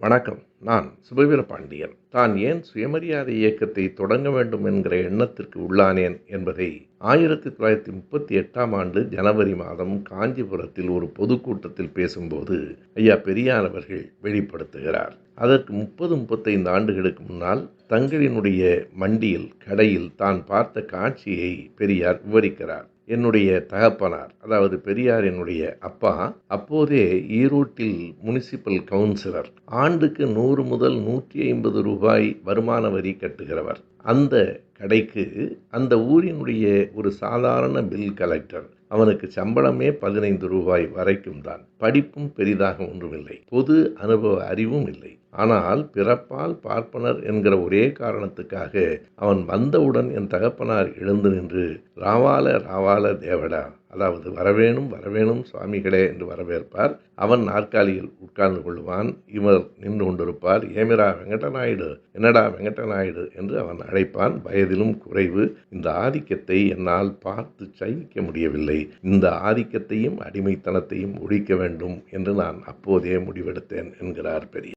வணக்கம். நான் சுபவீர பாண்டியன். தான் ஏன் சுயமரியாதை இயக்கத்தை தொடங்க வேண்டும் என்கிற எண்ணத்திற்கு உள்ளானேன் என்பதை 1938ஆம் ஆண்டு ஜனவரி மாதம் காஞ்சிபுரத்தில் ஒரு பொதுக்கூட்டத்தில் பேசும்போது ஐயா பெரியார் அவர்கள் வெளிப்படுத்துகிறார். அதற்கு 30-35 ஆண்டுகளுக்கு முன்னால் தங்களினுடைய மண்டியில் கடையில் தான் பார்த்த காட்சியை பெரியார் விவரிக்கிறார். என்னுடைய தகப்பனார், அதாவது பெரியார் என்னுடைய அப்பா, அப்போதே ஈரோட்டில் முனிசிபல் கவுன்சிலர். ஆண்டுக்கு 100 முதல் 150 ரூபாய் வருமான வரி கட்டுகிறவர். அந்த கடைக்கு அந்த ஊரினுடைய ஒரு சாதாரண பில் கலெக்டர், அவனுக்கு சம்பளமே 15 ரூபாய் வரைக்கும் தான். படிப்பும் பெரிதாக ஒன்றுமில்லை, பொது அனுபவ அறிவும் இல்லை. ஆனால் பிறப்பால் பார்ப்பனர் என்கிற ஒரே காரணத்துக்காக அவன் வந்தவுடன் என் தகப்பனார் எழுந்து நின்று ராவால ராவால தேவடா, அதாவது வரவேணும் வரவேணும் சுவாமிகளே என்று வரவேற்பார். அவன் நாற்காலியில் உட்கார்ந்து கொள்வான், இவர் நின்று கொண்டிருப்பார். ஏமிரா வெங்கடநாயுடு, என்னடா வெங்கடநாயுடு என்று அவன் அழைப்பான். வயதிலும் குறைவு. இந்த ஆதிக்கத்தை என்னால் பார்த்து சகிக்க முடியவில்லை. இந்த ஆதிக்கத்தையும் அடிமைத்தனத்தையும் ஒழிக்க வேண்டும் என்று நான் அப்போதே முடிவெடுத்தேன் என்கிறார் பெரியார்.